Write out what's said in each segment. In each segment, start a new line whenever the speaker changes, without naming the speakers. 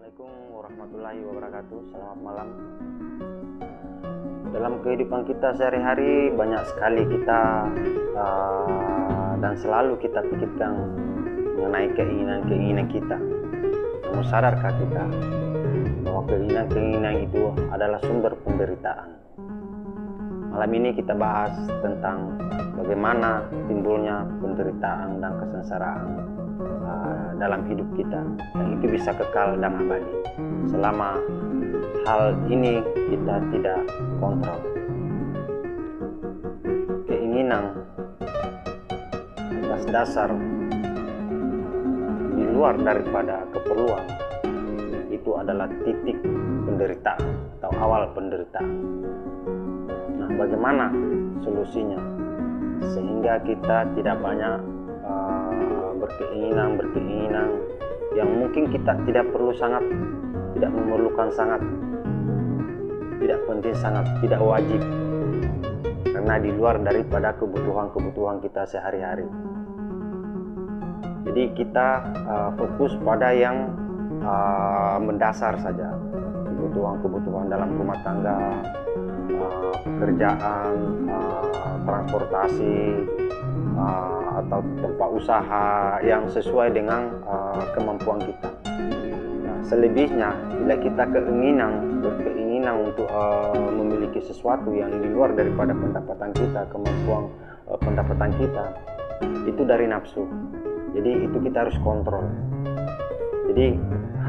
Assalamualaikum warahmatullahi wabarakatuh. Selamat malam. Dalam kehidupan kita sehari-hari banyak sekali kita dan selalu kita pikirkan mengenai keinginan-keinginan kita. Namun sadarkah kita bahwa keinginan-keinginan itu adalah sumber penderitaan? Malam ini kita bahas tentang bagaimana timbulnya penderitaan dan kesengsaraan dalam hidup kita, yang itu bisa kekal dan abadi selama hal ini kita tidak kontrol. Keinginan atas dasar di luar daripada keperluan itu adalah titik penderitaan atau awal penderitaan. Nah, bagaimana solusinya sehingga kita tidak banyak berkeinginan yang mungkin kita tidak perlu sangat, tidak memerlukan sangat, tidak penting sangat, tidak wajib, karena di luar daripada kebutuhan kita sehari-hari. Jadi kita fokus pada yang mendasar saja, kebutuhan dalam rumah tangga, pekerjaan, transportasi, atau tempat usaha yang sesuai dengan kemampuan kita. Nah, selebihnya bila kita berkeinginan untuk memiliki sesuatu yang di luar daripada pendapatan kita, kemampuan pendapatan kita, itu dari nafsu. Jadi itu kita harus kontrol. Jadi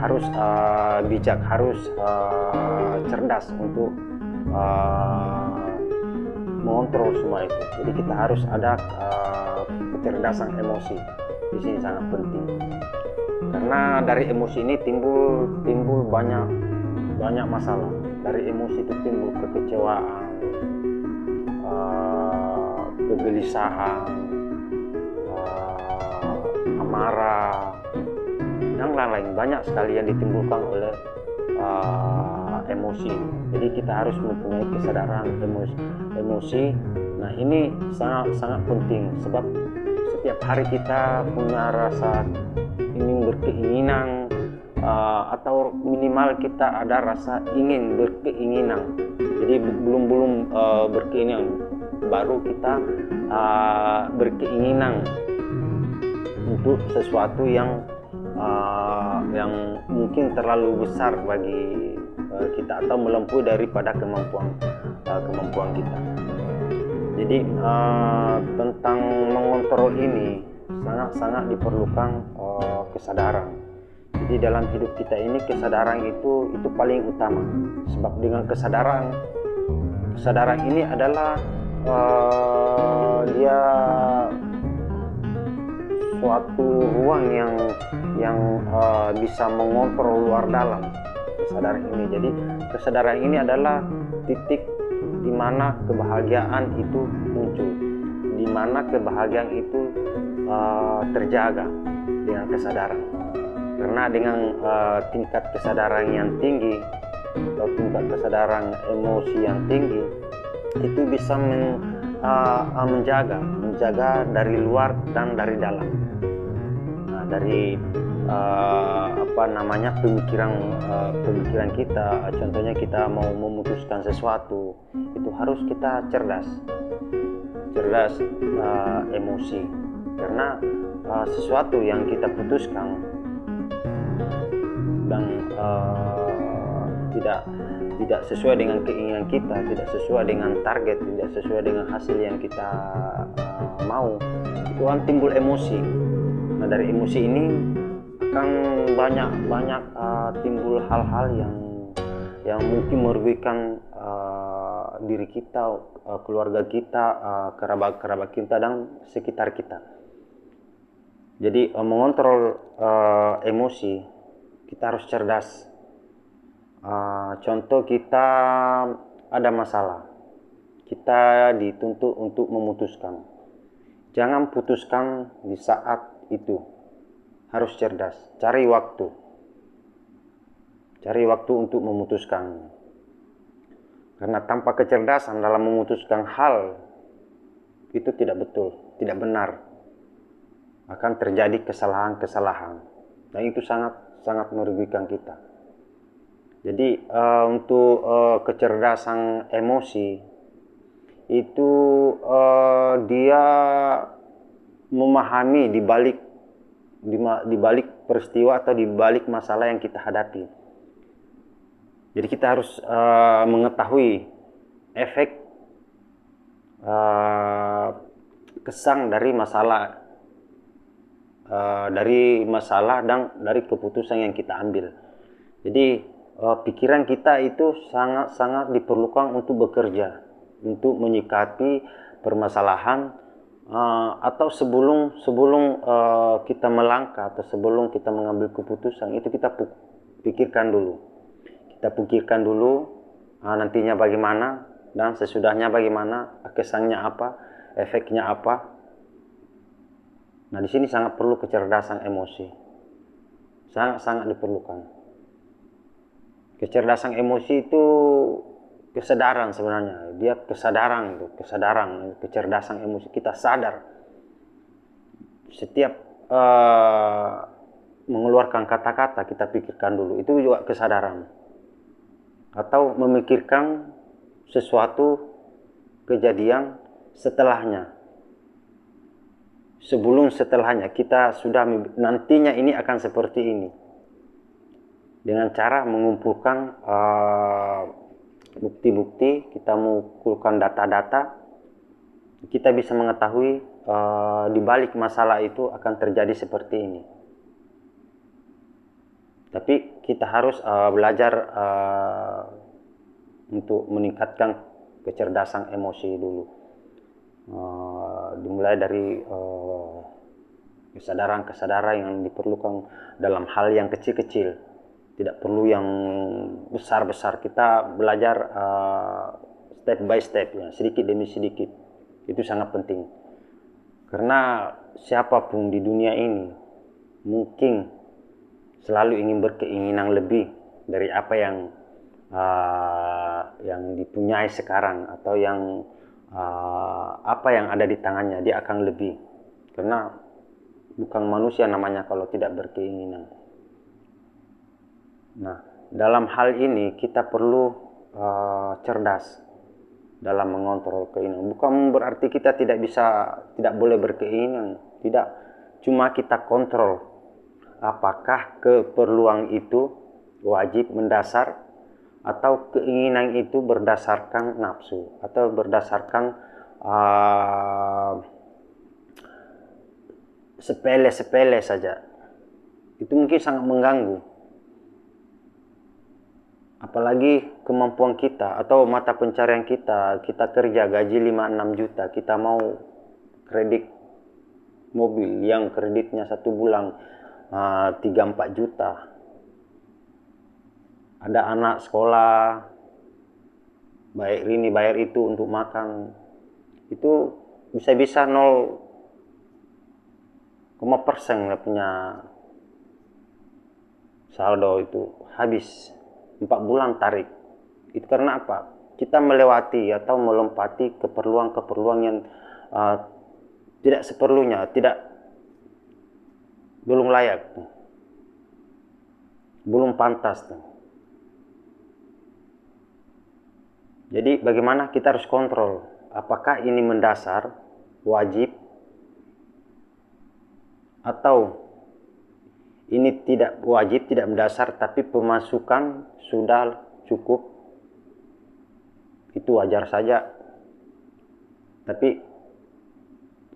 harus bijak, harus cerdas untuk mengontrol semua itu. Jadi kita harus ada kecerdasan emosi. Di sini sangat penting. Karena dari emosi ini timbul banyak masalah. Dari emosi itu timbul kekecewaan, kegelisahan, amarah, dan lain-lain. Banyak sekali yang ditimbulkan oleh emosi. Jadi kita harus mempunyai kesadaran emosi. Nah, ini sangat penting sebab setiap hari kita punya rasa ingin berkeinginan, atau minimal kita ada rasa ingin berkeinginan. Jadi belum berkeinginan baru kita berkeinginan untuk sesuatu yang mungkin terlalu besar bagi kita atau melampaui daripada kemampuan kita. Jadi tentang mengontrol ini sangat diperlukan kesadaran. Jadi dalam hidup kita ini kesadaran itu paling utama. Sebab dengan kesadaran ini adalah dia suatu ruang yang bisa mengontrol luar dalam kesadaran ini. Jadi kesadaran ini adalah titik di mana kebahagiaan itu muncul, di mana kebahagiaan itu terjaga dengan kesadaran. Karena dengan tingkat kesadaran yang tinggi atau tingkat kesadaran emosi yang tinggi itu bisa menjaga dari luar dan dari dalam. Nah, dari pemikiran kita, contohnya kita mau memutuskan sesuatu, itu harus kita cerdas emosi, karena sesuatu yang kita putuskan dan tidak sesuai dengan keinginan kita, tidak sesuai dengan target, tidak sesuai dengan hasil yang kita mau, itu kan timbul emosi. Nah, dari emosi ini akan banyak timbul hal-hal yang mungkin merugikan diri kita, keluarga kita, kerabat kita dan sekitar kita. Jadi mengontrol emosi kita harus cerdas. Contoh, kita ada masalah, kita dituntut untuk memutuskan. Jangan putuskan di saat itu, harus cerdas, cari waktu untuk memutuskan. Karena tanpa kecerdasan dalam memutuskan hal itu tidak betul, tidak benar, akan terjadi kesalahan-kesalahan, dan itu sangat merugikan kita. Jadi untuk kecerdasan emosi itu dia memahami di balik peristiwa atau di balik masalah yang kita hadapi. Jadi kita harus mengetahui efek kesan dari masalah dan dari keputusan yang kita ambil. Jadi pikiran kita itu sangat diperlukan untuk bekerja, untuk menyikapi permasalahan, atau sebelum kita melangkah atau sebelum kita mengambil keputusan itu kita pikirkan dulu. Kita pikirkan dulu nantinya bagaimana dan sesudahnya bagaimana, kesannya apa, efeknya apa. Nah, di sini sangat perlu kecerdasan emosi. Sangat diperlukan. Kecerdasan emosi itu kesadaran sebenarnya. Dia kesadaran, kecerdasan emosi. Kita sadar setiap mengeluarkan kata-kata kita pikirkan dulu. Itu juga kesadaran. Atau memikirkan sesuatu kejadian setelahnya. Sebelum setelahnya kita sudah nantinya ini akan seperti ini. Dengan cara mengumpulkan bukti-bukti, kita mengumpulkan data-data, kita bisa mengetahui di balik masalah itu akan terjadi seperti ini. Tapi kita harus belajar untuk meningkatkan kecerdasan emosi dulu. Dimulai dari kesadaran yang diperlukan dalam hal yang kecil-kecil. Tidak perlu yang besar-besar. Kita belajar step by step, ya, sedikit demi sedikit. Itu sangat penting. Karena siapapun di dunia ini mungkin selalu ingin berkeinginan lebih dari apa yang dipunyai sekarang atau yang apa yang ada di tangannya. Dia akan lebih, karena bukan manusia namanya kalau tidak berkeinginan. Nah, dalam hal ini kita perlu cerdas dalam mengontrol keinginan. Bukan berarti kita tidak boleh berkeinginan, tidak. Cuma kita kontrol apakah keperluan itu wajib mendasar atau keinginan itu berdasarkan nafsu atau berdasarkan sepele-sepele saja. Itu mungkin sangat mengganggu. Apalagi kemampuan kita atau mata pencarian kita kerja gaji 5-6 juta, kita mau kredit mobil yang kreditnya 1 bulan 3-4 juta. Ada anak sekolah, bayar ini bayar itu untuk makan. Itu bisa-bisa 0,% punya saldo itu habis 4 bulan tarik. Itu karena apa? Kita melewati atau melompati keperluan-keperluan yang tidak seperlunya, belum layak, belum pantas. Jadi bagaimana kita harus kontrol apakah ini mendasar, wajib, atau ini tidak wajib, tidak mendasar, tapi pemasukan sudah cukup. Itu wajar saja. Tapi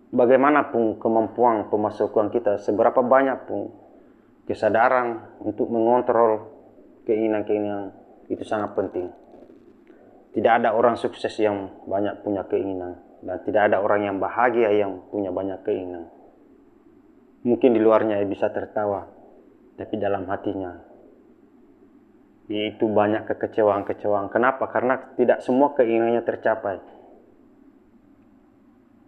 bagaimanapun kemampuan pemasukan kita, seberapa banyak pun kesadaran untuk mengontrol keinginan-keinginan, itu sangat penting. Tidak ada orang sukses yang banyak punya keinginan, dan tidak ada orang yang bahagia yang punya banyak keinginan. Mungkin di luarnya bisa tertawa, tapi dalam hatinya itu banyak kekecewaan. Kenapa? Karena tidak semua keinginannya tercapai.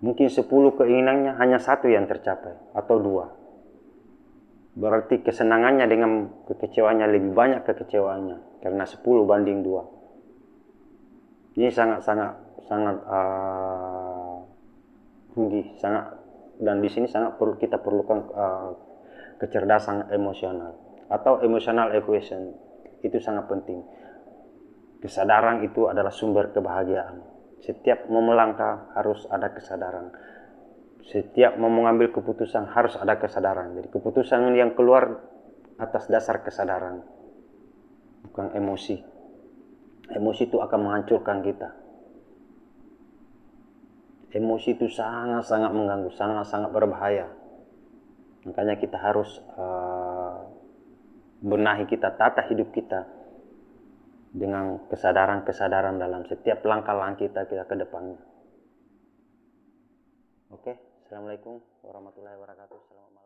Mungkin 10 keinginannya hanya 1 yang tercapai atau 2. Berarti kesenangannya dengan kekecewaannya lebih banyak kekecewaannya, karena 10 banding 2. Ini sangat rugi, dan di sini kita perlukan kecerdasan emosional atau emotional equation. Itu sangat penting. Kesadaran itu adalah sumber kebahagiaan. Setiap mau melangkah harus ada kesadaran. Setiap mau mengambil keputusan harus ada kesadaran. Jadi keputusan yang keluar atas dasar kesadaran, bukan emosi. Emosi itu akan menghancurkan kita. Emosi itu sangat-sangat mengganggu, sangat-sangat berbahaya. Makanya kita harus benahi kita, tata hidup kita dengan kesadaran-kesadaran dalam setiap langkah-langkah kita ke depannya. Oke, Assalamualaikum warahmatullahi wabarakatuh. Selamat malam.